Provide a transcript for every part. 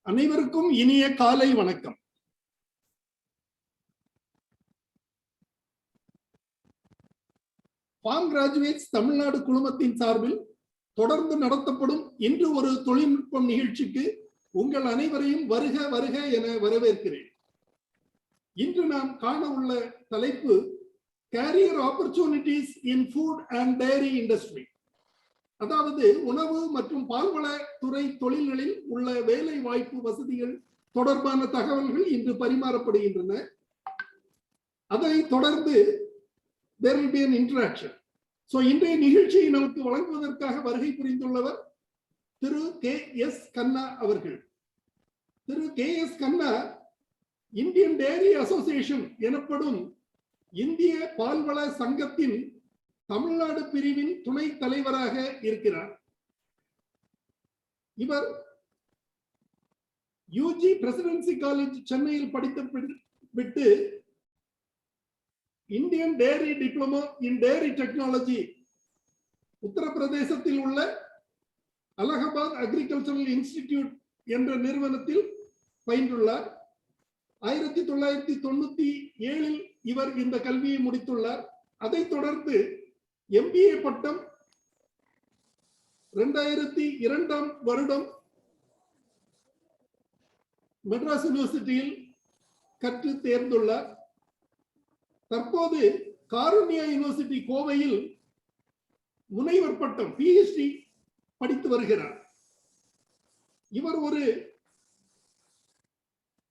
அனைவருக்கும் இனிய காலை வணக்கம். ஃபார்ம் கிராஜுவேட்ஸ் தமிழ்நாடு குழுமத்தின் சார்பில் தொடர்ந்து நடத்தப்படும் இன்று ஒரு தொழில்நுட்பம் நிகழ்ச்சிக்கு உங்கள் அனைவரையும் வருக வருக என வரவேற்கிறேன். இன்று நாம் காண உள்ள தலைப்பு carrier opportunities in food and dairy industry. அதாவது உணவு மற்றும் பால்வள துறை தொழில்களில் உள்ள வேலை வாய்ப்பு வசதிகள் தொடர்பான தகவல்கள் இன்று பரிமாறப்படுகின்றன. அதை தொடர்ந்து there will be an interaction. So இன்றைய நிகழ்ச்சியை நமக்கு வழங்குவதற்காக வருகை புரிந்துள்ளவர் திரு கே.எஸ். கண்ணா அவர்கள். திரு கே.எஸ். கண்ணா இந்தியன் டெய்ரி அசோசியேஷன் எனப்படும் இந்திய பால்வள சங்கத்தின் தமிழ்நாடு பிரிவின் துணை தலைவராக இருக்கிறார். இவர் யூஜி பிரசிடென்சி காலேஜ் சென்னையில் படித்து விட்டு Indian dairy diploma in dairy technology உத்தரப்பிரதேசத்தில் உள்ள அலகாபாத் அக்ரிகல்ச்சரல் இன்ஸ்டிடியூட் என்ற நிறுவனத்தில் பயின்றுள்ளார். 1997 இவர் இந்த கல்வியை முடித்துள்ளார். அதைத் தொடர்ந்து MBA பட்டம் 2002 மெட்ராஸ் யூனிவர்சிட்டியில் கற்று தேர்ந்துள்ளார். தற்போது காருண்யா யூனிவர்சிட்டி கோவையில் முனைவர் பட்டம் PhD படித்து வருகிறார். இவர் ஒரு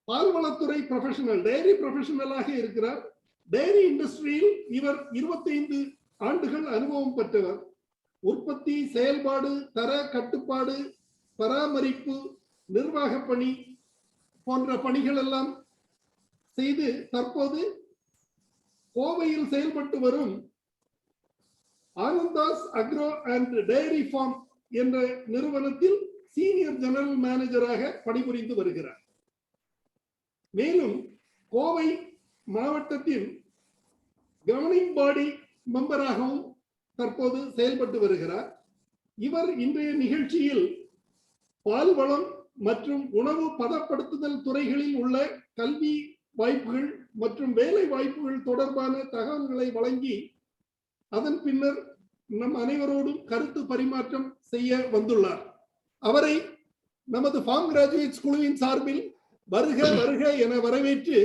பால்வளத்துறை ப்ரொஃபஷனல், டெய்ரி ப்ரொஃபஷனலாக இருக்கிறார். டெய்ரி இண்டஸ்ட்ரியில் இவர் 25 ஆண்டுகள் அனுபவம் பெற்றவர். உற்பத்தி, செயல்பாடு, தர கட்டுப்பாடு, பராமரிப்பு, நிர்வாக பணி போன்ற பணிகள் எல்லாம் செய்து தற்போது கோவையில் செயல்பட்டு வரும் Anandhas agro and dairy farm என்ற நிறுவனத்தில் சீனியர் ஜெனரல் மேனேஜராக பணிபுரிந்து வருகிறார். மேலும் கோவை மாவட்டத்தில் கவர்னிங் பாடி மெம்பராகவும் தற்போது செயல்பட்டு வருகிறார். இவர் இன்றைய நிகழ்ச்சியில் பால்வளம் மற்றும் உணவு பதப்படுத்துதல் துறைகளில் உள்ள கல்வி வாய்ப்புகள் மற்றும் வேலை வாய்ப்புகள் தொடர்பான தகவல்களை வழங்கி அதன் பின்னர் நம் அனைவரோடும் கருத்து பரிமாற்றம் செய்ய வந்துள்ளார். அவரை நமது ஃபார்ம் கிராஜுவேட்ஸ் குழுவின் சார்பில் வருக வருக என வரவேற்று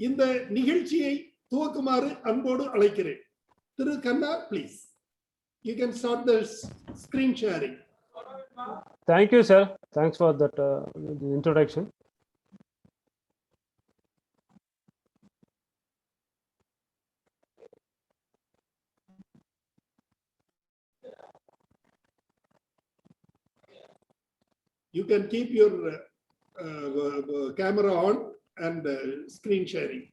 இந்த நிகழ்ச்சியை துவக்குமாறு அன்போடு அழைக்கிறேன். திரு கண்ணா, please. You can start the screen sharing. Thank you, sir. Thanks for that introduction. You can keep your camera on and screen sharing.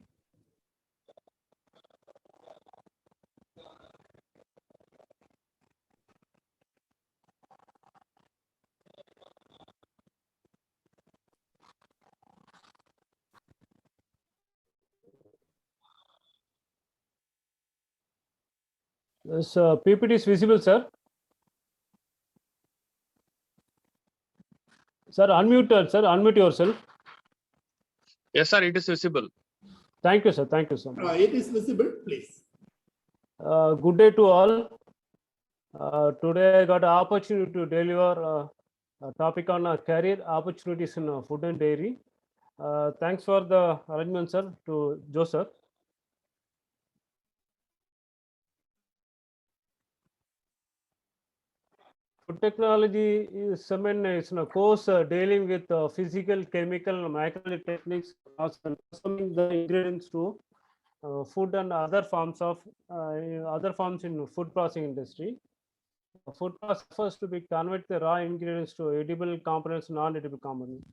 This PPT is visible, sir. Sir, unmute yourself. Yes, sir, it is visible. Thank you, sir. Thank you so much. It is visible, please. Good day to all. Today I got an opportunity to deliver a topic on career opportunities in food and dairy. Thanks for the arrangement, sir, to Joseph. Food technology is a course dealing with physical, chemical, and mechanical techniques, transforming the ingredients to food and other forms in food processing industry. Food process refers to be convert the raw ingredients to edible components, non-edible components.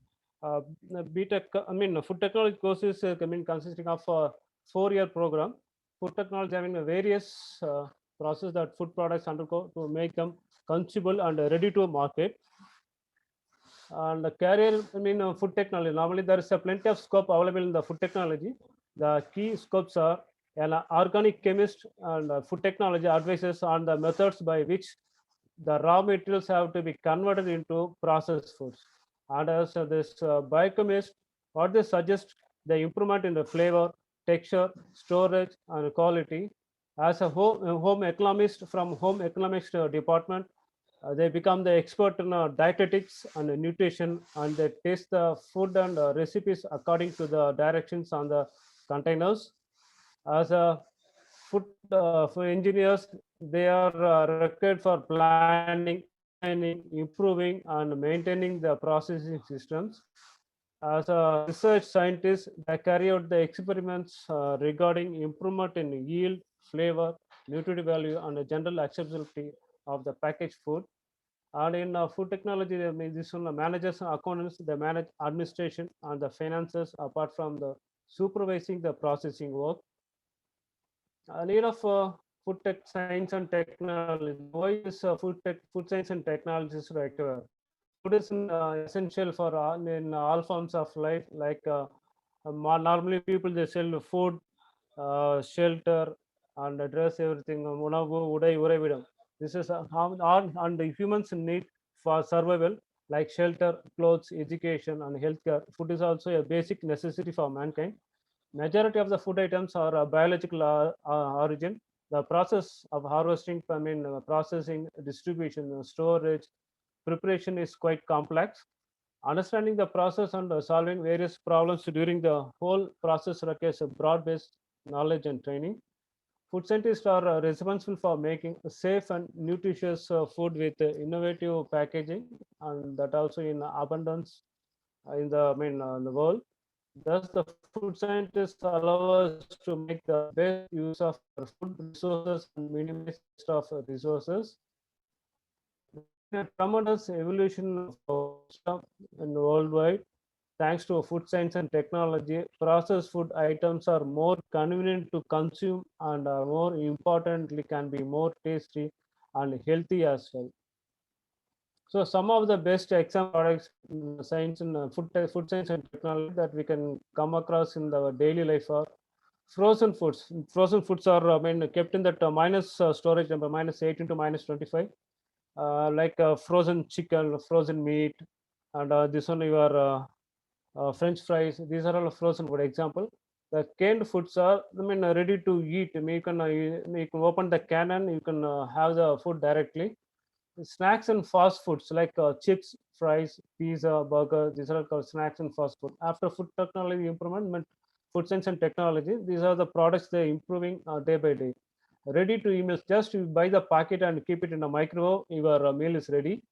Food technology course is consisting of a 4-year program. Food technology having a various process that food products undergo to make them consumable and ready to market. And the career food technology, normally there is a plenty of scope available in the food technology. The key scopes are an organic chemist and food technology advises on the methods by which the raw materials have to be converted into processed foods. And as this biochemist, what they suggest, the improvement in the flavor, texture, storage, and quality. As a home economist from home economics department, they become the expert in dietetics and nutrition, and they taste the food and recipes according to the directions on the containers. As a food for engineers, they are required for planning, designing, improving, and maintaining the processing systems. As a research scientist, they carry out the experiments regarding improvement in yield, flavor, nutritive value, and the general acceptability of the packaged food. And in food technology, this one managers and accountants, they manage administration and the finances apart from the supervising the processing work. Need of food tech science and technology. Why is food science and technology is required? Food is essential for in all forms of life. Like normally people they sell food, shelter, and dress everything. உணவு, உடை, உறைவிடம். This is how all and the humans need for survival, like shelter, clothes, education, and healthcare. Food is also a basic necessity for mankind. Majority of the food items are biological origin. The process of harvesting, processing, distribution, storage, preparation is quite complex. Understanding the process and solving various problems during the whole process requires a broad-based knowledge and training. Food scientists are responsible for making safe and nutritious food with innovative packaging, and that also in abundance in the world. Thus, the food scientists allow us to make the best use of our food resources and minimize waste of resources. A tremendous evolution of and worldwide. Thanks to food science and technology, processed food items are more convenient to consume and more importantly can be more tasty and healthy as well. So some of the best example products in science and food science and technology that we can come across in our daily life are frozen foods. Frozen foods are kept in that minus storage number -18 to -25, like frozen chicken, frozen meat, and this one your French fries. These are all frozen food. Example, the canned foods are ready to eat. You can open the can and you can have the food directly. Snacks and fast foods like chips, fries, pizza, burger. These are called snacks and fast food. After food technology improvement, food science and technology, these are the products they're improving day by day. Ready to eat meals, just you buy the packet and keep it in a microwave, your meal is ready.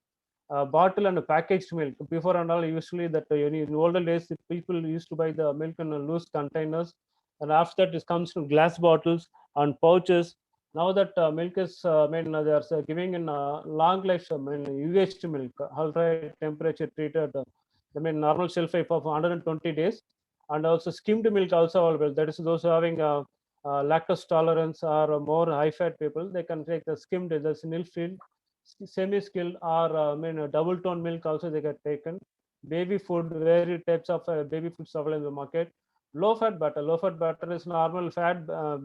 Bottle and packaged milk. Before and all, usually that in older days, the people used to buy the milk in loose containers, and after that, it comes to glass bottles and pouches. Now that milk is, they are giving in long life, UHT milk, ultra temperature treated, normal shelf life of 120 days, and also skimmed milk also available. That is those who are having lactose tolerance or more high fat people, they can take the skimmed, the nil field, semi-skilled or double tone milk also they get taken. Baby food, various types of baby foods available in the market. Low fat butter. Low fat butter is normal fat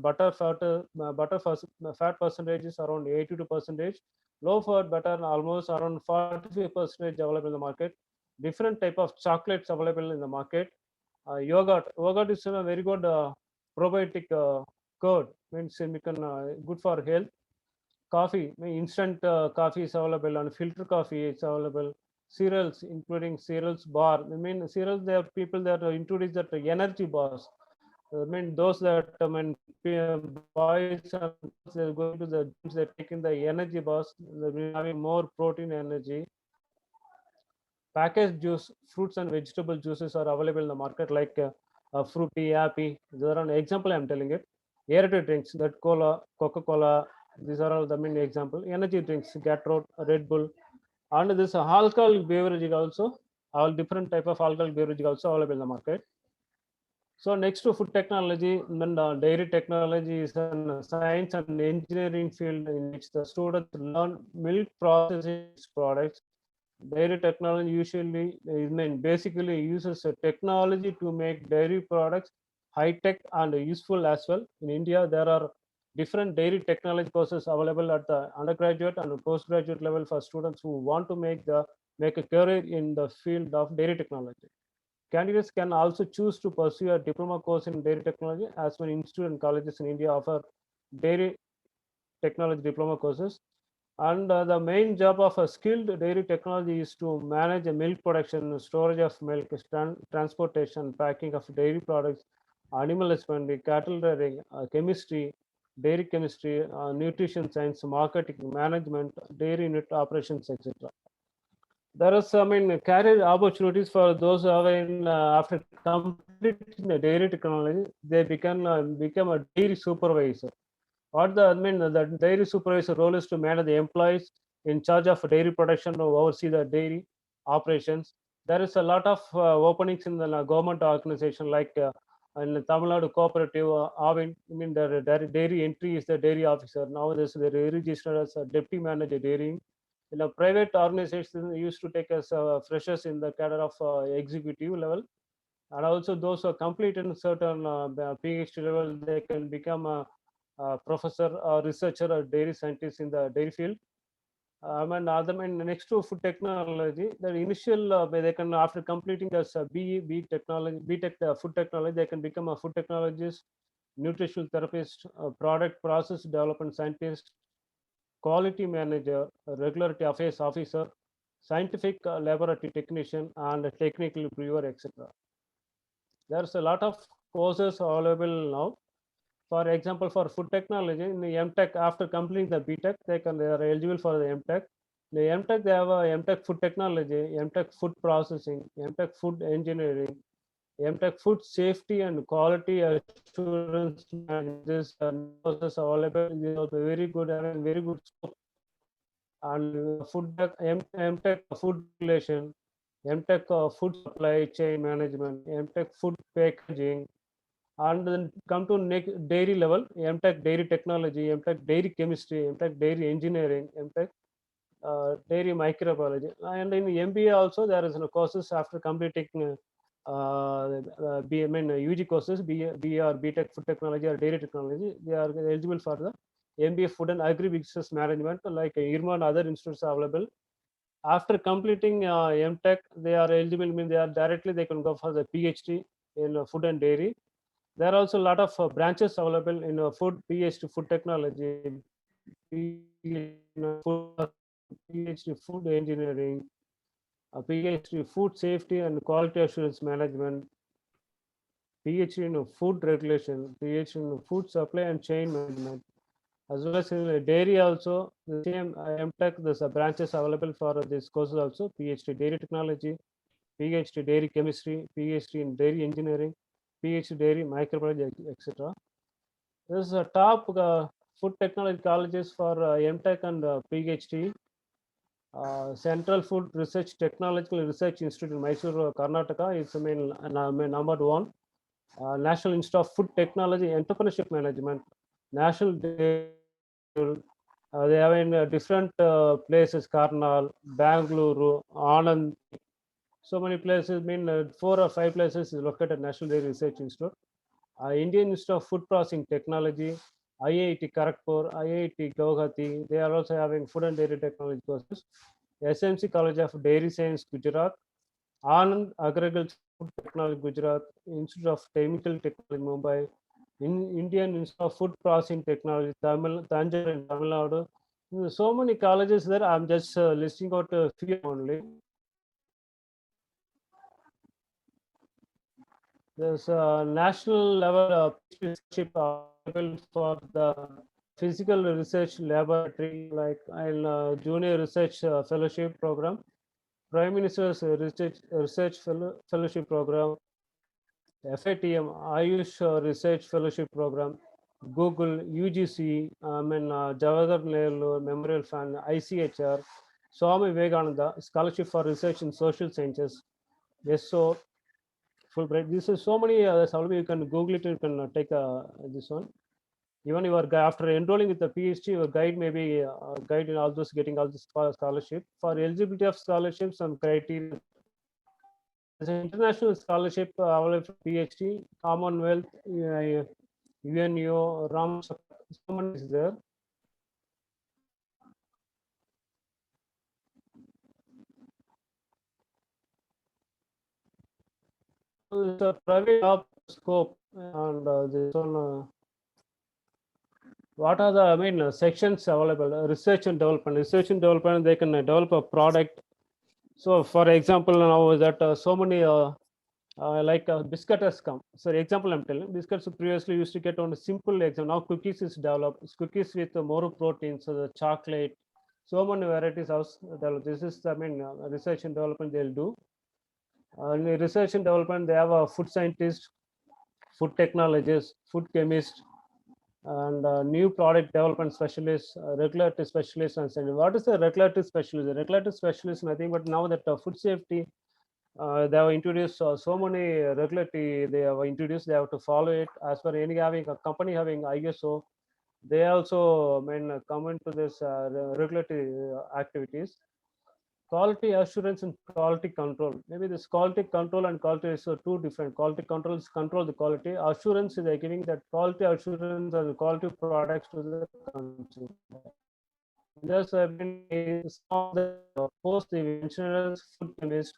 butter fat percentage is around 82%. Low fat butter almost around 45% available in the market. Different type of chocolates available in the market. Yogurt. Yogurt is a very good probiotic curd. Means we can good for health. Coffee, instant coffee is available, and filter coffee is available. Cereals, including cereals bar. Cereals, there are people that introduce that energy bars. Those that boys and they're going to the gyms, they're taking the energy bars, they're having more protein, energy. Packaged juice, fruits and vegetable juices are available in the market, like fruity, happy. These are an example I'm telling it. Aerated drinks, that cola, Coca-Cola, these are all the main example. Energy drinks, Gatorade, Red Bull, and this alcohol beverage also, all different type of alcohol beverage also available in the market. So next to food technology, then dairy technology is a science and engineering field in which the students learn milk processing products. Dairy technology usually basically uses a technology to make dairy products high tech and useful as well. In India, there are different dairy technology courses available at the undergraduate and postgraduate level for students who want to make the make a career in the field of dairy technology. Candidates can also choose to pursue a diploma course in dairy technology, as many institutes and colleges in India offer dairy technology diploma courses. And the main job of a skilled dairy technology is to manage a milk production, storage of milk, transportation, packing of dairy products, animal husbandry, cattle rearing, chemistry, dairy chemistry, nutrition science, marketing, management, dairy unit operations, etc. There are some career opportunities for those who are after completing the dairy technology, they become a dairy supervisor. What the dairy supervisor role is to manage the employees in charge of dairy production to oversee the dairy operations. There is a lot of openings in the government organization like in Tamil Nadu Cooperative, Avin. I mean, the dairy entry is the dairy officer. Now they're registered as a deputy manager dairying. In a private organization, they used to take as freshers in the cadre of executive level, and also those who are completed in certain PhD level, they can become a professor or researcher or dairy scientist in the dairy field. Next to food technology, the initial they can, after completing as B technology, B.Tech food technology, they can become a food technologist, nutritional therapist, product process development scientist, quality manager, regulatory affairs officer, scientific laboratory technician, and technical reviewer, etc. There's a lot of courses available now. For example, for food technology, in the MTech, after completing the BTech, they are eligible for the MTech. The MTech, they have a MTech food technology, MTech food processing, MTech food engineering, MTech food safety and quality assurance. This courses available. These are very good, having very good scope. And food MTech food regulation, MTech food supply chain management, MTech food packaging, and then come to next dairy level, MTech dairy technology, MTech dairy chemistry, MTech dairy engineering, MTech dairy microbiology. And in MBA also there is courses after completing UG courses, BA or BTech food technology or dairy technology. They are eligible for the MBA food and agribusiness management, like IRMA and other institutes are available. After completing MTech, they are eligible, they are directly, they can go for the PhD in food and dairy. There are also a lot of branches available in food, PhD food technology, PhD food engineering, PhD food safety and quality assurance management, PhD in food regulation, PhD in food supply and chain management, as well as in dairy also. The same MTech, there's branches available for this courses also: PhD dairy technology, PhD dairy chemistry, PhD in dairy engineering, PhD dairy microbiology, etc. This is a top food technology colleges for MTech and PhD. Central Food Research Technological Research Institute in Mysore, Karnataka is number one. National Institute of Food Technology Entrepreneurship Management, National they have in different places: Karnal, Bangalore, Anand. So many places, 4 or 5 places is located National Dairy Research Institute. Indian Institute of Food Processing Technology, IIT Kharagpur, IIT Guwahati, they are also having food and dairy technology courses. SMC College of Dairy Science, Gujarat, Anand Agriculture Food Technology, Gujarat, Institute of Chemical Technology, Mumbai, Indian Institute of Food Processing Technology, Tanjore in Tamil Nadu. So many colleges there. I'm just listing out a few only. There's a national level scholarship available for the physical research laboratory, like in junior research fellowship program, Prime Minister's research fellowship program, FATM Ayush research fellowship program, Google, UGC, Jawaharlal Nehru Memorial Fund, ICHR, Swami Vivekananda scholarship for research in social sciences. Yes, so Fulbright. This is so many you can Google it. You can take this one. Even you are after enrolling with the PhD, your guide may be guide in all those getting all this scholarship. For eligibility of scholarships and criteria, there's an international scholarship available for PhD, Commonwealth, UNO, RAM. Someone is there. it's a private job scope, and this one. What are the sections available? Research and development. Research and development, they can develop a product. So, for example, now that so many like biscuit has come. So, example I'm telling, biscuits previously used to get on a simple example. Now cookies is developed. It's cookies with more proteins, so the chocolate. So many varieties of developed. This is research and development they'll do. In research and development, they have a food scientist, food technologist, food chemist, and new product development specialist, regulatory specialist, and so on. What is the regulatory specialist? The regulatory specialist, nothing but now that food safety, they have introduced so many regulatory, they have introduced, they have to follow it as per any having a company having ISO. They also come into this regulatory activities. Quality assurance and quality control. Maybe this quality control and quality is two different. Quality control is control the quality. Assurance is giving that quality assurance and the quality products to the consumer. There's some of the post the engineers, food chemist,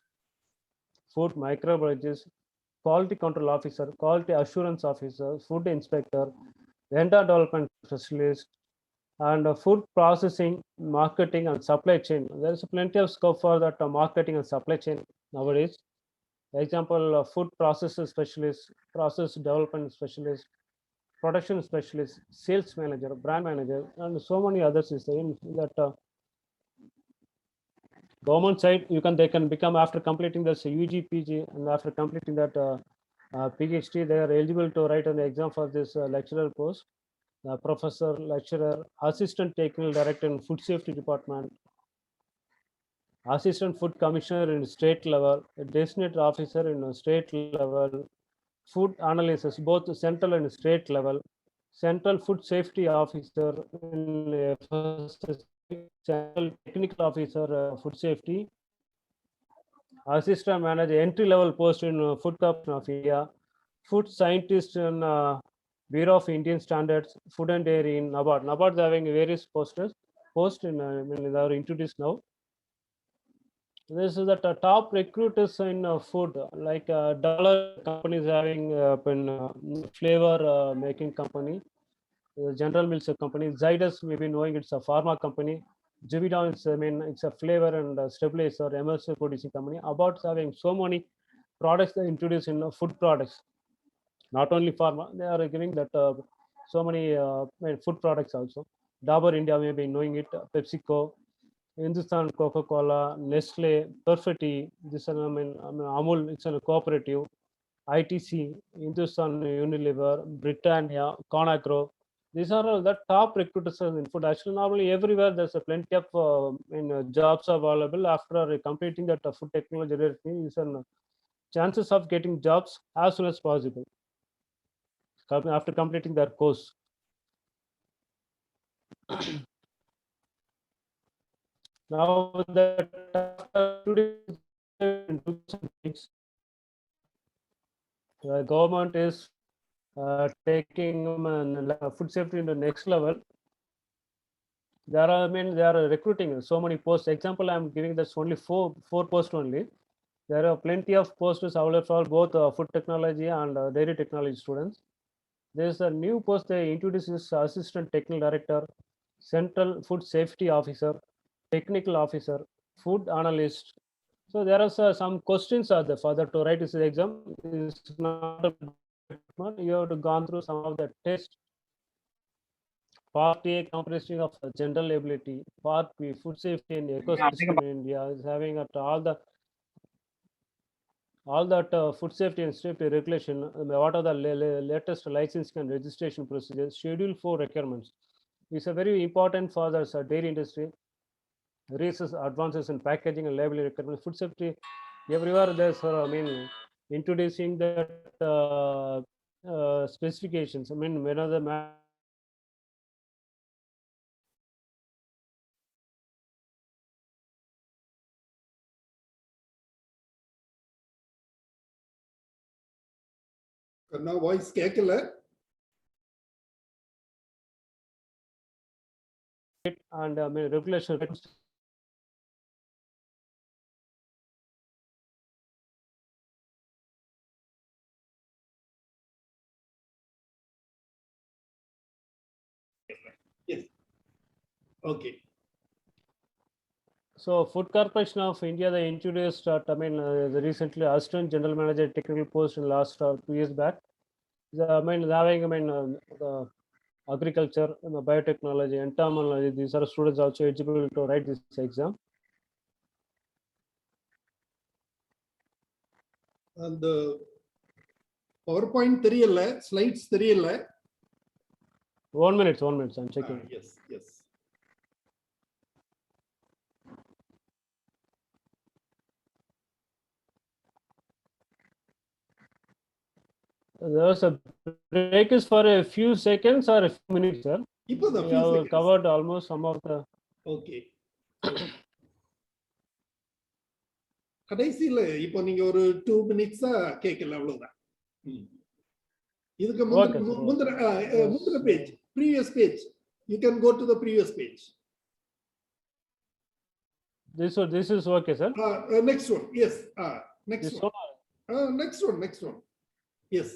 food microbiologist, quality control officer, quality assurance officer, food inspector, vendor development specialist, and food processing, marketing, and supply chain. There is plenty of scope for that marketing and supply chain nowadays. Example, food processor specialist, process development specialist, production specialist, sales manager, brand manager, and so many others is there in that government side. They can become after completing this UG, PG, and after completing that PhD, they are eligible to write an exam for this lecturer post. Professor, lecturer, assistant technical director in food safety department, assistant food commissioner in state level, a designated officer in state level, food analysis, both central and state level, central food safety officer in central technical officer, food safety, assistant manager, entry level post in Food Corporation of India, food scientist in Bureau of Indian Standards, Food and Dairy in NABARD. NABARD is having various posts in they are introduced now. This is the top recruiters in food, like dollar companies having flavor making company, General Mills company, Zydus, maybe knowing it's a pharma company. Juvidon is, it's a flavor and stabilizer, emulsion producing company. About having so many products they introduced in food products. Not only pharma, they are giving that so many food products also. Dabur India, maybe knowing it, PepsiCo, Hindustan Coca-Cola, Nestle, Perfetti, this Amul, it's a cooperative, ITC, Hindustan Unilever, Britannia, Conagro. These are all the top recruiters in food. Actually, normally everywhere there's a plenty of jobs available after completing that food technology. Is chances of getting jobs as soon as possible after completing their course. Now that the government is taking food safety into next level. They are recruiting so many posts. Example, I'm giving this only four posts only. There are plenty of posts available for both food technology and dairy technology students. There's a new post they introduced is assistant technical director, central food safety officer, technical officer, food analyst. So there are some questions are there for that to write this exam. It's not a, you have to gone through some of the tests. Part A comprising of general ability. Part B food safety and ecosystem in India is having at all that food safety and safety regulation. What are the latest licensing and registration procedures? Schedule 4 requirements. It's a very important for the dairy industry. Research advances in packaging and labeling requirements. Food safety everywhere there's introducing that specifications. When are the voice கேட்கல. and regulation Okay. So Food Corporation of India, they introduced, the recently Assistant General Manager technical post in last 2 years back. The agriculture, biotechnology, entomology, these are students also eligible to write this exam. And the PowerPoint தெரியல, slides தெரியல. 1 minute, I'm checking. Yes, yes. There was a break is for a few seconds or a few minutes, sir. இப்போதான் We few have seconds. covered almost some of the. Okay. கடைசியில இப்போ நீங்க ஒரு 2 minutes கேட்கல அவ்வளவுதான். இதுக்கு Okay, sir. முந்தின page, previous page. You can go to the previous page. This is okay, sir. Next one. Yes. Next This one. Next one. Yes.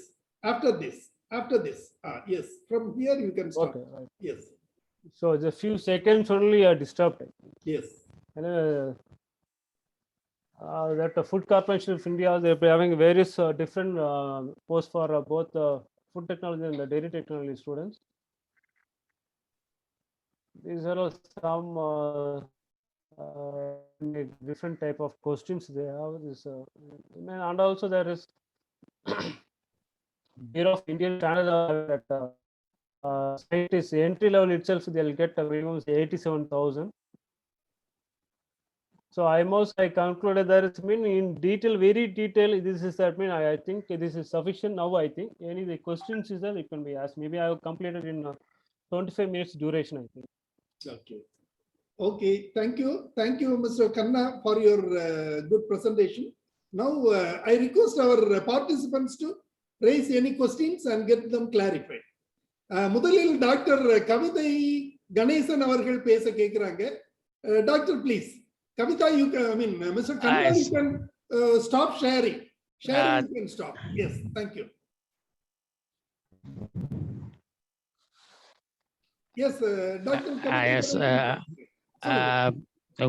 After this. Yes. From here you can start. Okay, right. Yes. So the few seconds only are disturbed. Yes. And, that the Food Corporation of India, they're having various different posts for both food technology and the dairy technology students. These are all some different type of questions they have. This, and also there is Bureau of Indian Standards that scientists entry level itself they'll get a minimum 87,000. So I concluded there is in detail, very detail. This is that I think this is sufficient now. I think any the questions is that it can be asked. Maybe I have completed in 25 minutes duration. I think. Okay. Thank you, Mr. Khanna, for your good presentation. Now I request our participants to raise any questions and get them clarified. முதலில் doctor கவிதை கணேசன் அவர்கள் பேச கேக்குறாங்க. Doctor please. Kavita, Mr. Khanna, you can stop sharing. You can stop. Yes, thank you. Yes, Dr. Kavita. Yes.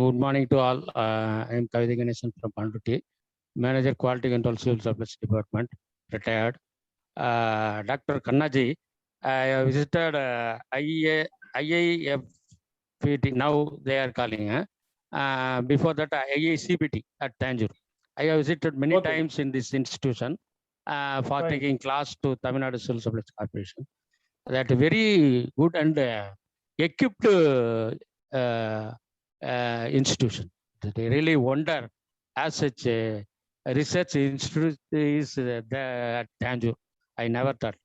Good morning to all. I am Kavita Ganesan from Panduti, Manager Quality Control Civil Supplies Department, retired. Dr. Khannaji, I visited IIFPT, now they are calling. Before that, IICPT at Tanjore. I have visited many times in this institution for taking class to Tamil Nadu Civil Supplies Corporation. That very good and equipped institution. They really wonder as such a research institute is there at Tanjore. I never thought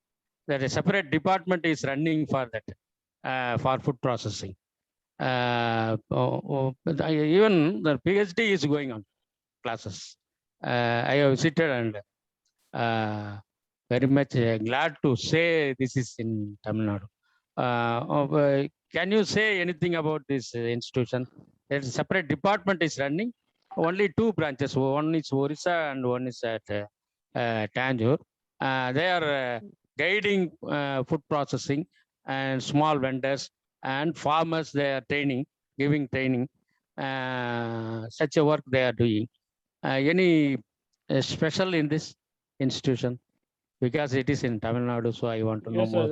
that a separate department is running for that, for food processing. Even the PhD is going on classes. I have visited and very much glad to say this is in Tamil Nadu. Can you say anything about this institution? There's a separate department is running. Only 2 branches. One is Orissa and one is at Tanjore. They are guiding food processing and small vendors and farmers. They are training, giving training. Such a work they are doing. Any special in this institution? Because it is in Tamil Nadu, so I want to know more.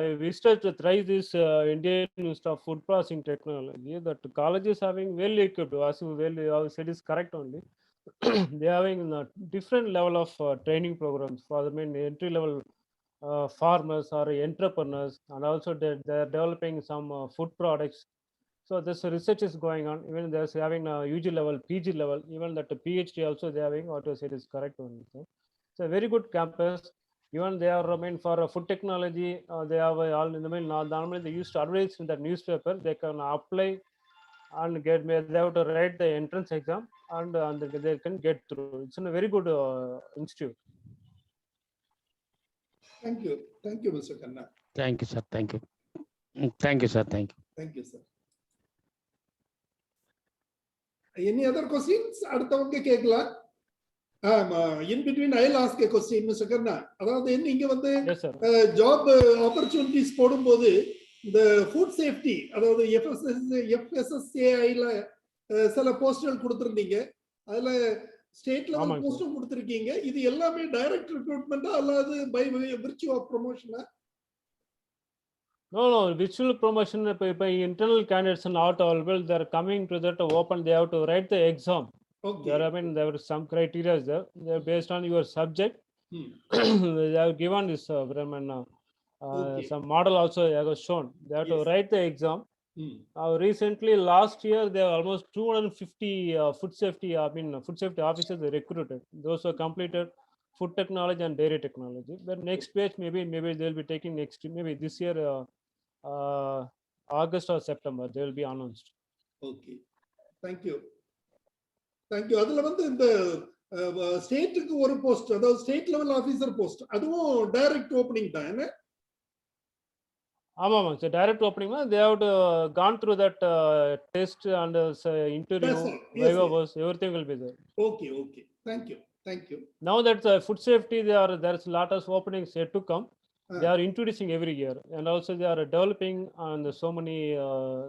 I visited to try this Indian Institute of Food Processing Technology. That college is having well equipped. As you said is correct only. They are having a different level of training programs for the entry level farmers or entrepreneurs, and also they are developing some food products. So this research is going on. Even there's having a UG level, PG level, even that the PhD also they are having. What you said is correct only. It's a very good campus. Even they are for food technology. They have all in the normally they used to advertise in the newspaper. They can apply and get. They have to write the entrance exam and they can get through. It's a very good institute. Thank you, Mr. Khanna. Thank you, sir. Thank you. Thank you, sir. Thank you. Thank you, sir. Any other questions? அடுத்தவங்க கேட்கலாம். In between, I'll ask a question, Mr. Khanna. அதாவது நீங்க வந்து Yes, sir. Job opportunities போடும்போது இந்த food safety, அதாவது FSSAI-ல சில போஸ்ட்கள் கொடுத்திருந்தீங்க. அதுல ஸ்டேட் லெவல் ஆமாங்க சார். போஸ்டும் கொடுத்திருக்கீங்க. இது எல்லாமே டைரக்ட் ரிக்ரூட்மெண்டா அல்லது பை விர்ச்சு ஆஃப் ப்ரமோஷனா? No, no, virtual promotion, by internal candidates are not available. They are coming to that open, they have to write the exam. Okay. There, I mean, there are some criteria there. They're based on your subject. ம். They have given this, Okay. some model also they have shown. They have to Yes. write the exam. ம். Recently, last year, there are almost 250 food safety officers they recruited. Those who completed food technology and dairy technology. But next batch, maybe they'll be taking next, maybe this year, August or September, they will be announced. Okay. Thank you. Thank you. அதுல வந்து இந்த ஸ்டேட்டுக்கு ஒரு post, அதாவது state level officer post, அதுவும் direct opening தான் என்ன? ஆமாம் sir, direct opening, they have to gone through that test and interview, Yes, sir. Yes, viva yes. was, everything will be there. Okay, okay. Thank you. Thank you. Now that food safety, there's a lot of openings yet to come. They are introducing every year, and also they are developing on so many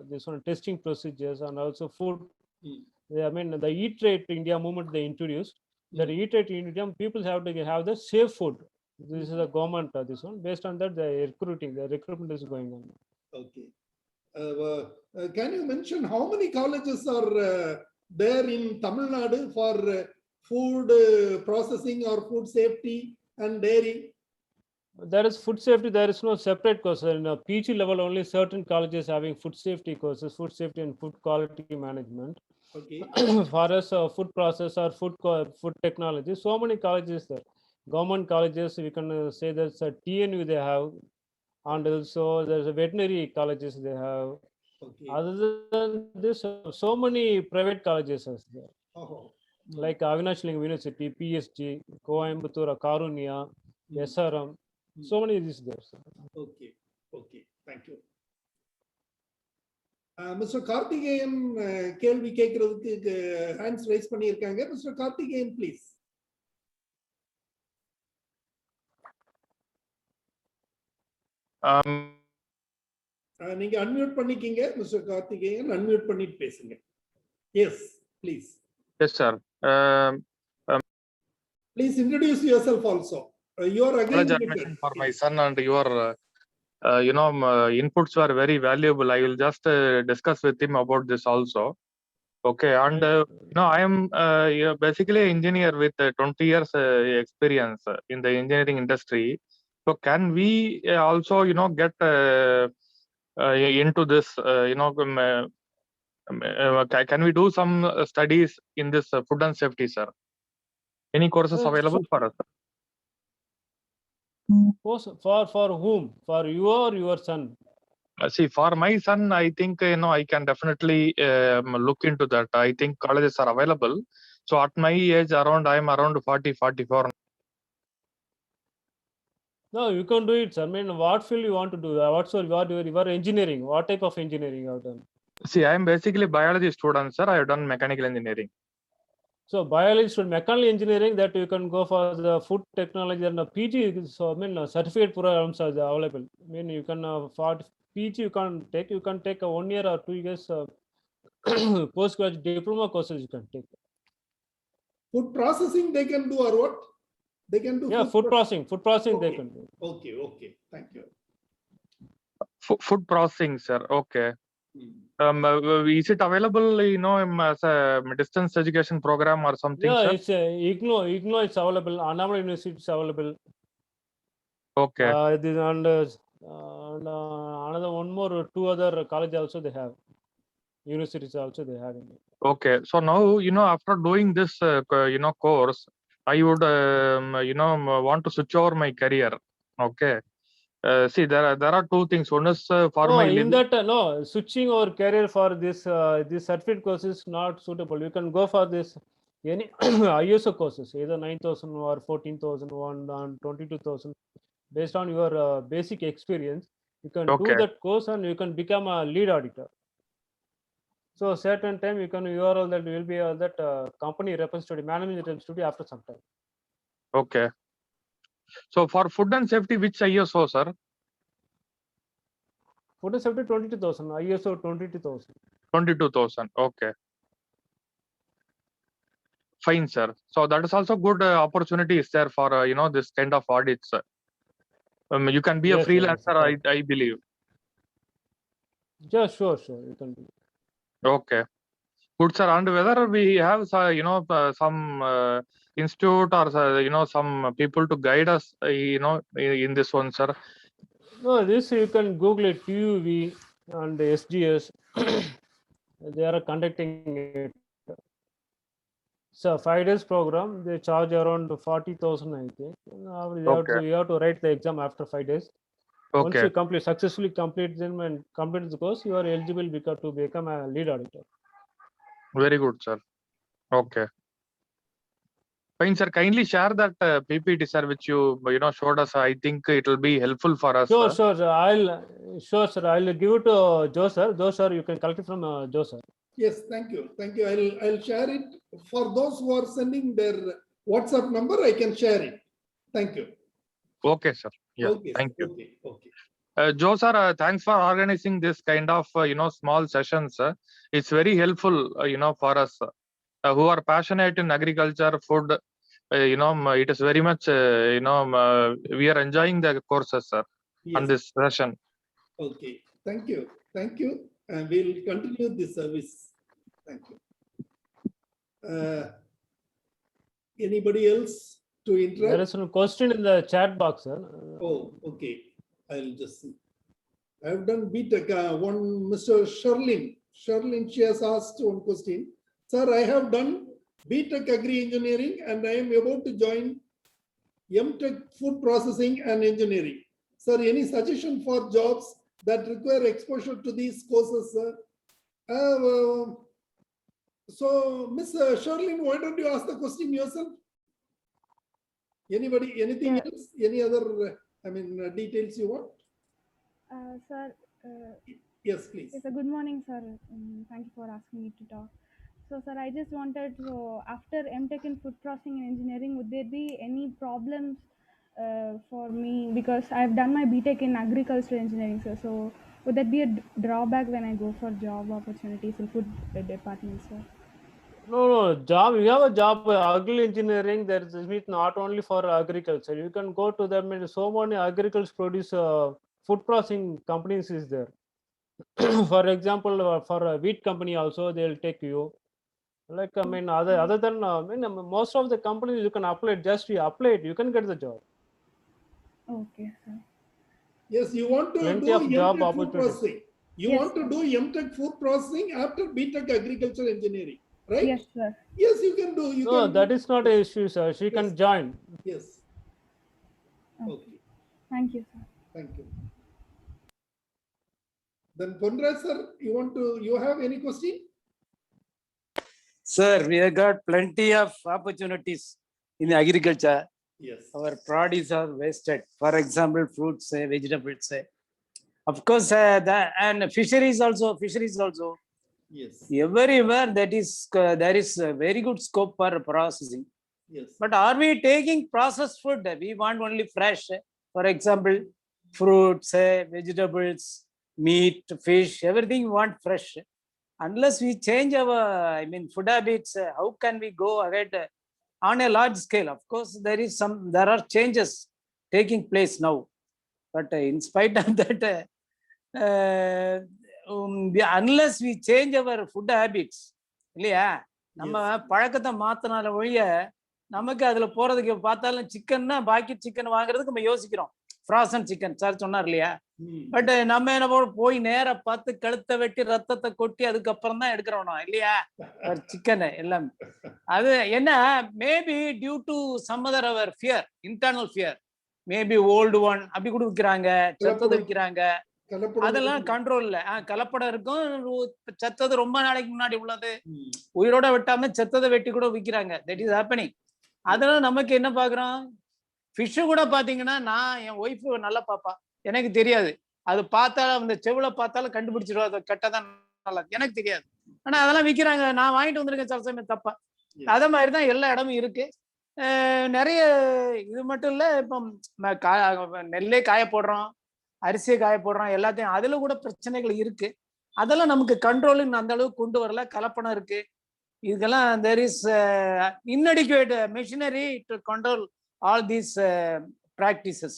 this one testing procedures, and also food. Hmm. I mean, the Eat Right India movement they introduced. That Eat Right India, people have to have the safe food. This is the government, this one. Based on that, the recruitment is going on. Okay. Can you mention how many colleges are there in Tamil Nadu for food processing or food safety and dairy? There is food safety, there is no separate course. In PG level, only certain colleges having food safety courses, food safety and food quality management. Okay. For us, food process or food technology, so many colleges there. Government colleges, we can say there's a TNU they have, and also there's a veterinary colleges they have. Okay. Other than this, so many private colleges are there, Oh. like Avinash Lingam University, PSG, Coimbatore, Karunya, SRM. So many of these there. Sir. Okay. Okay. Thank you. Mr. Karthikeyan கேள்வி கேட்கறதுக்கு hands raise பண்ணியிருக்காங்க. Mr. Karthikeyan, please. நீங்க unmute பண்ணிக்கீங்க. Mr. Karthikeyan unmute பண்ணிட்டு பேசுங்க. Yes, please. Yes, sir. Please introduce yourself also. You are again Apologize for my son, and your inputs were very valuable. I will just discuss with him about this also. Okay, and I am basically an engineer with 20 years experience in the engineering industry. So can we also get into this? Can we do some studies in this food and safety, sir? Any courses available for us? For whom? For you or your son? See, for my son, I think I can definitely look into that. I think colleges are available. So at my age, I am around 40, 44. No, you can do it, sir. I mean, what field you want to do? You are engineering. What type of engineering you have done? See, I am basically biology student, sir. I have done mechanical engineering. So biology student, mechanical engineering, that you can go for the food technology and PG. So I mean, certificate programs are available. I mean, you can for PG you can take a 1 year or 2 years postgraduate diploma courses you can take. Food processing they can do or what? They can do. Yeah, food processing Okay. they can do. Okay, okay. Thank you. Food processing, sir. Okay. Is it available, as a distance education program or something, Yeah, sir? it's IGNO is available. Annamalai University is available. Okay. And another two other colleges also they have. Universities also they have. Okay. So now, after doing this, course, I would, want to switch over my career. Okay. See, there are two things. One is for my in that switching our career for this certificate course is not suitable. You can go for this any ISO courses, either 9,000 or 14,001 and 22,000. Based on your basic experience, you can do that course and you can become a lead auditor. So certain time you are all that will be that company representative, management representative after some time. Okay. So for food and safety, which ISO, sir? Food safety 22,000, ISO 22,000. 22,000. Okay. Fine, sir. So that is also good opportunity is there for this kind of audits. You can be a Yes, sir, yes, freelancer, sir. I believe. Yeah, sure, you can do. Okay. Good, sir. And whether we have some institute or some people to guide us in this one, sir. No, this you can Google it, TUV and SGS. They are conducting it. So 5 days program, they charge around 40,000, I think. You have to write the exam after 5 days. Once Okay. you successfully complete them and complete the course, you are eligible to become a lead auditor. Very good, sir. Okay. Fine, sir. Kindly share that PPT, sir, which you showed us. I think it will be helpful for us. Sure, sir. I'll give it to Joe, sir. Joe, sir, you can collect it from Joe, sir. Yes, thank you. Thank you. I'll share it. For those who are sending their WhatsApp number, I can share it. Thank you. Okay, sir. Yeah, Okay, thank you. Okay. Joe, sir, thanks for organizing this kind of small sessions. It's very helpful, for us who are passionate in agriculture, food. It is very much, we are enjoying the courses, sir, Yes. on this session. Okay. Thank you. Thank you. And we'll continue this service. Thank you. Anybody else to interact? There is a question in the chat box, sir. Oh, okay. I'll just see. I've done BTech. One Mr. Sherlin, she has asked one question. Sir, I have done BTech Agri Engineering and I am about to join MTech Food Processing and Engineering. Sir, any suggestion for jobs that require exposure to these courses, sir? So, Ms. Sherlin, why don't you ask the question yourself? Anybody, anything else? Any other, details you want? Sir. Yes, please. Yes, good morning, sir. Thank you for asking me to talk. So, sir, I just wanted to, after MTech in food processing and engineering, would there be any problems for me? Because I've done my BTech in agricultural engineering, sir. So, would that be a drawback when I go for job opportunities in food department, sir? No, job. You have a job, agri engineering. There is not only for agriculture. You can go to them. So many agriculture produce food processing companies is there. For example, for a wheat company also, they'll take you. Like other than most of the companies you can apply. Just you apply it, you can get the job. Okay, sir. Yes, you want to Plenty do of job MTech food opportunities. processing. You Yes, want to sir. do MTech food processing after BTech agriculture engineering, right? Yes, sir. Yes, you can do. You No, can that do. is not an issue, sir. She can join. Yes. Okay. Okay. Thank you, sir. Thank you. Then Ponraj sir, you have any question? Sir, we have got plenty of opportunities in agriculture. Yes. Our produce are wasted. For example, fruits, vegetables. Of course, and fisheries also. Yes. Everywhere there is a very good scope for processing. Yes. But are we taking processed food? We want only fresh. For example, fruits, vegetables, meat, fish, everything we want fresh. Unless we change our, food habits, how can we go ahead on a large scale? Of course, there are changes taking place now. But in spite of that, unless we change our food habits, இல்லையா நம்ம பழக்கத்தை மாத்தினால ஒழிய நமக்கு அதுல போறதுக்கு பார்த்தாலும் சிக்கன்னா packet chicken வாங்குறதுக்கு நம்ம யோசிக்கிறோம். ஃப்ராசன் சிக்கன் சார் சொன்னார் இல்லையா? பட் நம்ம என்ன போய் நேர பார்த்து கழுத்தை வெட்டி ரத்தத்தை கொட்டி அதுக்கப்புறம் தான் எடுக்கிறோம் இல்லையா சிக்கன் எல்லாம். அது என்ன maybe due to some other அவர் fear, internal fear, maybe old one அப்படி கூட விற்கிறாங்க, செத்தது விற்கிறாங்க. அதெல்லாம் கண்ட்ரோல் இல்ல. கலப்படம் இருக்கும், செத்தது ரொம்ப நாளைக்கு முன்னாடி உள்ளது உயிரோட வெட்டாம செத்ததை வெட்டி கூட விற்கிறாங்க. That is happening. அதனால நமக்கு என்ன பாக்குறோம், ஃபிஷ் கூட பாத்தீங்கன்னா நான் என் ஒய்ஃப் நல்லா பாப்பா, எனக்கு தெரியாது. அது பார்த்தாலும் அந்த செவுல பார்த்தாலும் கண்டுபிடிச்சிருவா அது கெட்டதான் நல்லா, எனக்கு தெரியாது. ஆனா அதெல்லாம் விற்கிறாங்க. நான் வாங்கிட்டு வந்திருக்கேன் சில சமயம் தப்பா. அதே மாதிரிதான் எல்லா இடமும் இருக்கு. நிறைய இது மட்டும் இல்ல, இப்போ நெல்லே காய போடுறோம், அரிசியை காய போடுறோம், எல்லாத்தையும் அதுல கூட பிரச்சனைகள் இருக்கு. அதெல்லாம் நமக்கு கண்ட்ரோலிங் அந்த அளவுக்கு கொண்டு வரல. கலப்படம் இருக்கு. இதெல்லாம் there is inadequate machinery to control all these practices.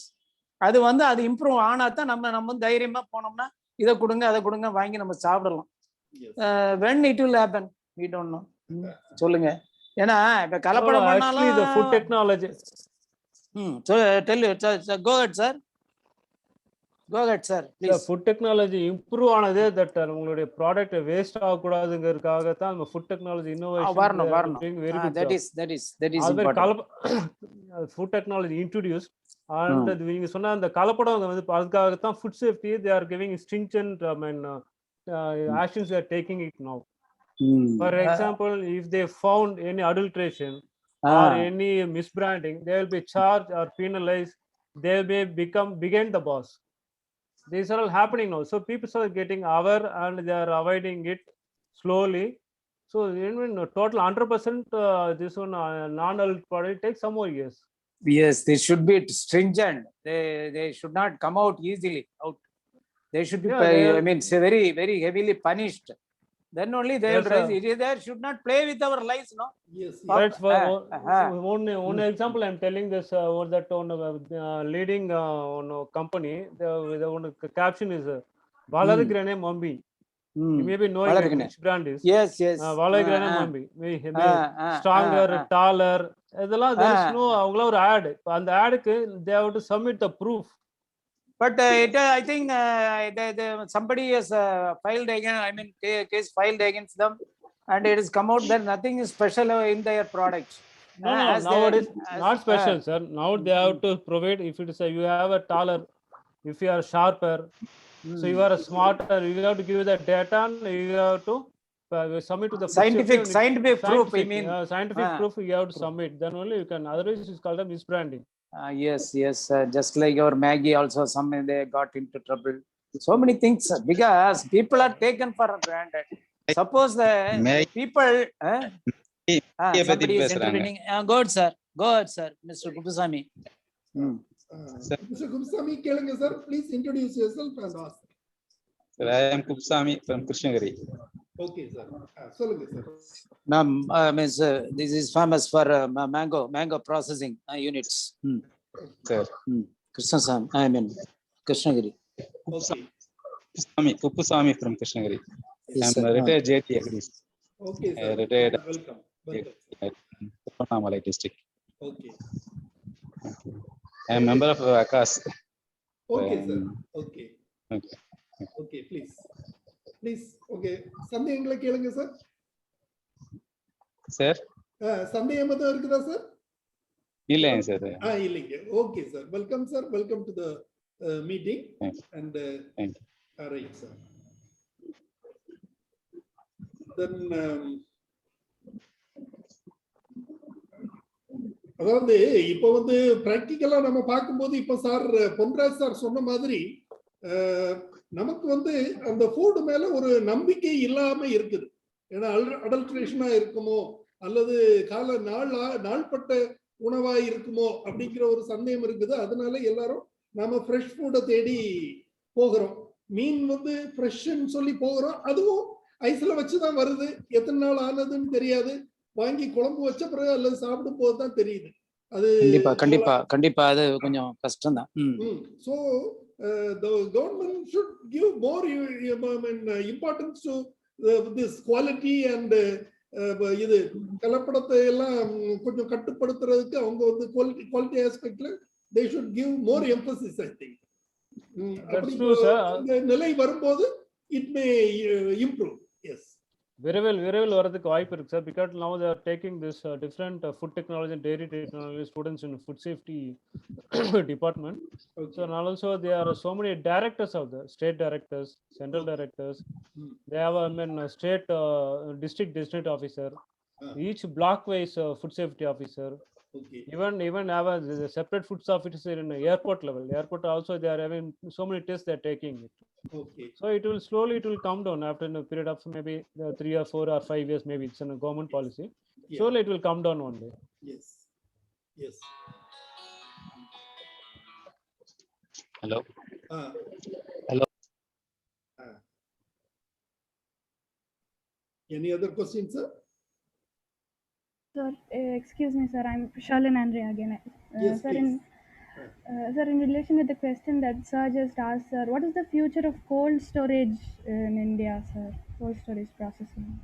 அது வந்து அது இம்ப்ரூவ் ஆனா தான் நம்ம தைரியமா போனோம்னா இதை கொடுங்க அதை கொடுங்க வாங்கி நம்ம சாப்பிடலாம். when it will happen we don't know. சொல்லுங்க. ஏன்னா இப்ப கலப்படம் பண்ணாலும் actually the food technology tell you go ahead sir. Go ahead sir please. The food technology improve ஆனதே that உங்களுடைய ப்ராடக்ட் வேஸ்ட் ஆக கூடாதுங்கிறதுக்காக தான் நம்ம food technology innovation வரணும். very good that is important. food technology introduced and நீங்க சொன்ன அந்த கலப்படம் வந்து அதுக்காக தான் food safety they are giving stringent actions they are taking it now. For example, if they found any adulteration or any misbranding, they will be charged or penalized. They may begin the boss. These are all happening now. So people are getting aware and they are avoiding it slowly. So even total 100% this one non-adult product takes some more years. Yes, they should be stringent. They should not come out easily out. They should be I mean very very heavily punished. Then only they will rise. It is there should not play with our lives, no. Yes. That's one example I'm telling this over that on leading company the one caption is Valagrane Mambi. You may be knowing which brand is. Yes. Valagrane Mambi. Stronger, taller. There is no avula or ad. And the ad they have to submit the proof. But I think somebody has filed again. I mean, case filed against them, and it has come out that nothing is special in their product. No, nowadays not special, sir. Now they have to provide if it is you have a taller, if you are sharper, so you are a smarter. You have to give the data, and you have to submit to the scientific proof. I mean, scientific proof you have to submit. Then only you can. Otherwise, it's called a misbranding. Yes. Just like our Maggie also, some they got into trouble. So many things because people are taken for granted. Suppose the people somebody is intervening. Go ahead, sir. Mr. Kupusami. Mr. Kupusami, கேளுங்க sir. Please introduce yourself and ask. Sir, I am Kupusami from Krishnagiri. Okay, sir. சொல்லுங்க sir. Ma'am, this is famous for mango processing units. Sir. Krishnasam, I mean Krishnagiri. Kupusami from Krishnagiri. Yes, I am retired JT Agris. Okay, sir. Retired. Welcome. Tiruvannamalai district. Okay. I am member of ACAS. Okay, sir. Okay, please. Okay. சந்தேகங்களை கேளுங்க sir. Sir சந்தேகம் எதுவும் இருக்குதா sir? இல்லைங்க sir. இல்லைங்க. Okay sir. Welcome sir. Welcome to the meeting and right sir. Then அதாவது இப்போ வந்து பிராக்டிக்கலா நம்ம பார்க்கும்போது இப்போ சார் பொன்ராஜ் சார் சொன்ன மாதிரி நமக்கு வந்து அந்த ஃபுட் மேல ஒரு நம்பிக்கை இல்லாம இருக்குது. ஏன்னா அடல்ட்ரேஷனா இருக்குமோ அல்லது நாள்பட்ட உணவா இருக்குமோ அப்படிங்கிற ஒரு சந்தேகம் இருக்குது. அதனால எல்லாரும் நாம ஃப்ரெஷ் ஃபுட்டை தேடி போகிறோம். மீன் வந்து ஃப்ரெஷ்ன்னு சொல்லி போகிறோம். அதுவும் ஐஸ்ல வச்சுதான் வருது. எத்தனை நாள் ஆனதுன்னு தெரியாது. வாங்கி குழம்பு வச்ச பிறகு அல்லது சாப்பிடும் போது தான் தெரியுது. அது கண்டிப்பா அது கொஞ்சம் கஷ்டம் தான். So the government should give more importance to this quality and இது கலப்படத்தை எல்லாம் கொஞ்சம் கட்டுப்படுத்துறதுக்கு அவங்க வந்து quality ஆஸ்பெக்ட்ல they should give more emphasis I think. இந்த நிலை வரும்போது it may improve. Yes. விரைவில் வரதுக்கு வாய்ப்பு இருக்கு sir. because now they are taking this different food technology and dairy technology students in food safety department. Okay. So now also there are so many directors of the state directors, central directors. They have state district officer, each block wise food safety officer. Okay. Even have a separate food officer in airport level. Airport also they are having so many tests they are taking it. Okay. So it will come down after a period of maybe 3 or 4 or 5 years. Maybe it's in a government policy. Yeah. Slowly it will come down one day. Yes. Hello. Uh, Hello. Any other questions, sir? Sir, excuse me, sir. I'm Shalin Andre again. Yes, Sir, please. sir, in relation with the question that sir just asked, sir, what is the future of cold storage in India, sir? Cold storage processing.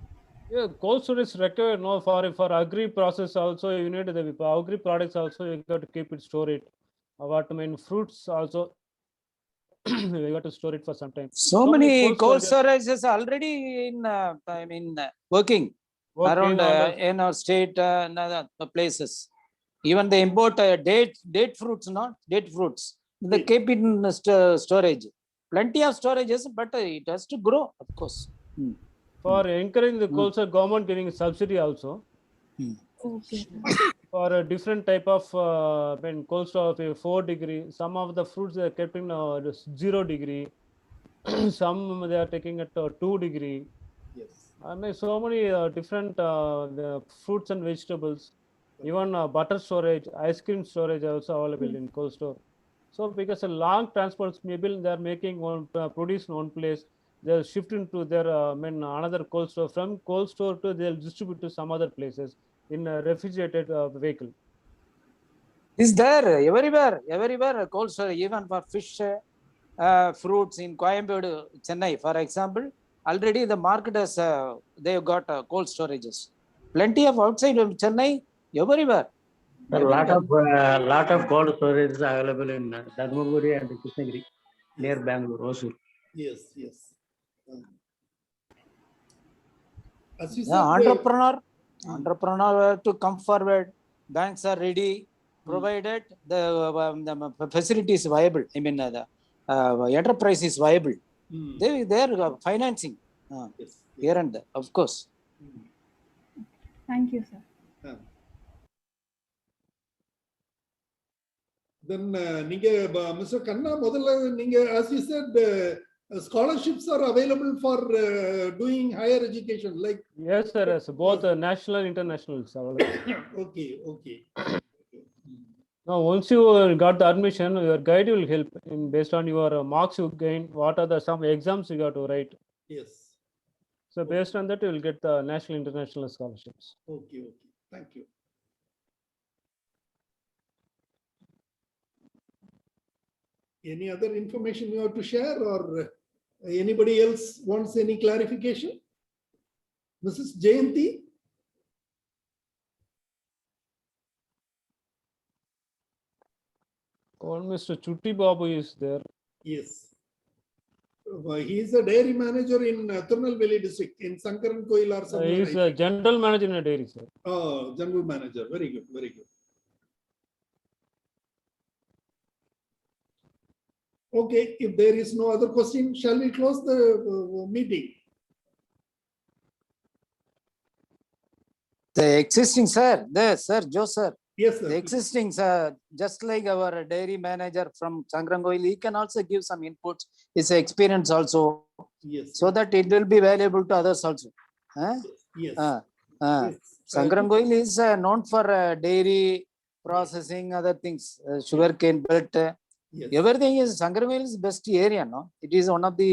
Yeah, cold storage required no for agri process also you need the agri products also you got to keep it store it. What I mean fruits also you got to store it for some time. So many cold cold storages already in, working around and in our state and other places. Even they import date fruits, not date fruits. They Yes. keep it in storage. Plenty of storages, but it has to grow, of course. for encouraging the cold storage, government giving subsidy also Okay, sir. for a different type of when cold storage of 4 degree. Some of the fruits they are kept in 0 degree. Some they are taking at 2 degree. Yes. I mean, so many different the fruits and vegetables, even butter storage, ice cream storage also available in cold store. So because a long transports, maybe they are making one produce in one place, they are shifting to their another cold store. From cold store to they'll distribute to some other places in a refrigerated vehicle. Is there everywhere cold storage, even for fish, fruits in Coimbatore, Chennai, for example. Already the market has they've got cold storages. Plenty of outside of Chennai, everywhere. A lot of cold storage is available in Dharmaburi and Krishnagiri near Bangalore, Hosur. Yes, yes. As you Yeah, said, entrepreneur have to come forward. Banks are ready, provided the facility is viable. I mean, the enterprise is viable. They are financing yes, here and there, of course. Thank you, sir. Then நீங்க Mr. Kanna முதல்ல நீங்க as you said scholarships are available for doing higher education like Yes, sir. Yes, both national and international is available. Okay. Now, once you got the admission, your guide will help in based on your marks you gain. What are the some exams you got to write? Yes. So based on that, you will get the national, international scholarships. Okay. Thank you. Any other information you have to share, or anybody else wants any clarification? Mrs. Jayanti? One Mr. Chutti Babu is there. Yes. He is a dairy manager in Tirunelveli district in Sankaran Koil or He somewhere. is a general manager in a dairy, sir. Oh, general manager. Very good. Okay, if there is no other question, shall we close the meeting? The existing, sir, Joe, sir. Yes, sir. The existing, sir, just like our dairy manager from Sangrangoil, he can also give some inputs, his experience also, Yes. so that it will be valuable to others also. Yes. Sangrangoil is known for dairy processing, other things, sugarcane belt. Yes. Everything is Sangrangoil is best area, no? It is one of the,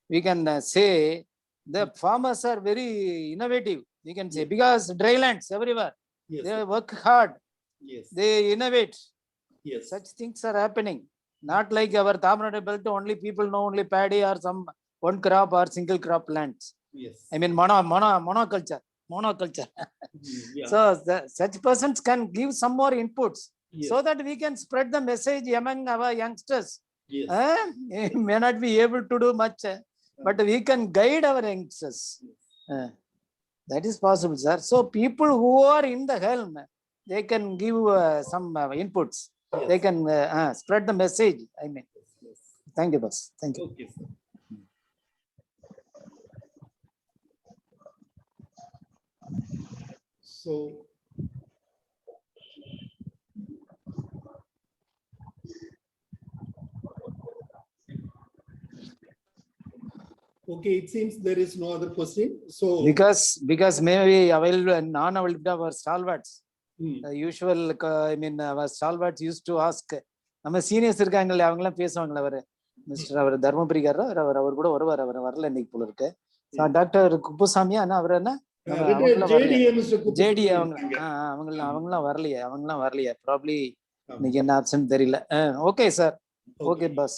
we can say, the farmers are very innovative, we can say, because dry lands everywhere. Yes. They work hard. Yes. They innovate. Yes. Such things are happening. Not like our Tamil Nadu belt, only people know only paddy or some one crop or single crop lands. Yes. I mean monoculture. Yeah. So such persons can give some more inputs, Yes. so that we can spread the message among our youngsters. Yes. May not be able to do much, but we can guide our youngsters. That is possible, sir. So people who are in the helm, they can give some inputs. Yes. They can spread the message. I mean, Yes. thank you, boss. Thank you. Okay, sir. So, okay, it seems there is no other question. So, Because maybe non-available our stalwarts. Hmm. The usual, I mean, our stalwarts used to ask நம்ம seniors இருக்காங்கல்ல, அவங்க எல்லாம் பேசுவாங்களே. அவரு mister அவர் தர்மபுரிக்காரர், அவர் கூட வருவார். அவர் வரல இன்னைக்கு போல இருக்கு. டாக்டர் குப்புசாமி, ஆனா அவர் என்ன ஜேடி அவங்கலாம் வரலையே. ப்ராப்ளி இன்னைக்கு என்ன ஆப்ஷன் தெரியல. Okay sir. Okay, boss.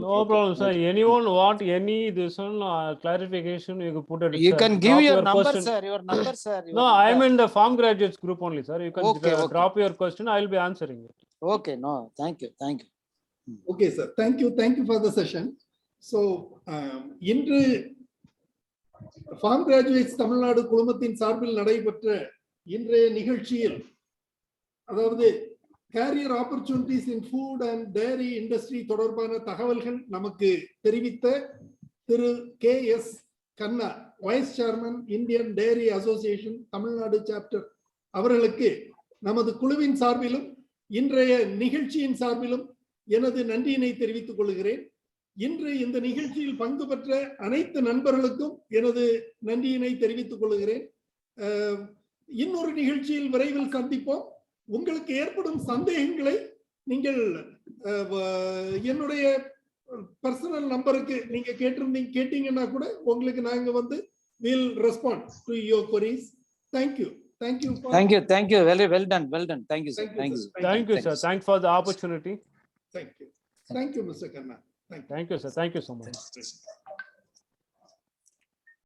No problem, sir. Anyone want any this one clarification, you can put it. You sir. can give Drop your number, question. sir. Your number, sir. No, I am in the farm graduates group only, sir. You can Okay. drop your question. I will be answering it. Okay, no, thank you. Okay, sir. Thank you for the session. So, இன்று farm graduates Tamil Nadu குழுமத்தின் சார்பில் நடைபெற்ற இன்றைய நிகழ்ச்சியில், அதாவது career opportunities in food and dairy industry தொடர்பான தகவல்கள் நமக்கு தெரிவித்த Thiru KS Kanna, vice chairman Indian dairy association Tamil Nadu chapter அவர்களுக்கு நமது குழுவின் சார்பிலும் இன்றைய நிகழ்ச்சியின் சார்பிலும் எனது நன்றியினை தெரிவித்துக் கொள்கிறேன். இன்று இந்த நிகழ்ச்சியில் பங்கு பெற்ற அனைத்து நண்பர்களுக்கும் எனது நன்றியினை தெரிவித்துக் கொள்கிறேன். இன்னொரு நிகழ்ச்சியில் விரைவில் சந்திப்போம். உங்களுக்கு ஏற்படும் சந்தேகங்களை நீங்கள் என்னுடைய பர்சனல் நம்பருக்கு நீங்க கேட்டீங்கன்னா கூட உங்களுக்கு நாங்க will respond to your queries. Thank you. Very well done. Thank you, sir. Thank you, sir. Thanks for the opportunity. Thank you, Mr. Kanna. Thank you, sir. Thank you so much.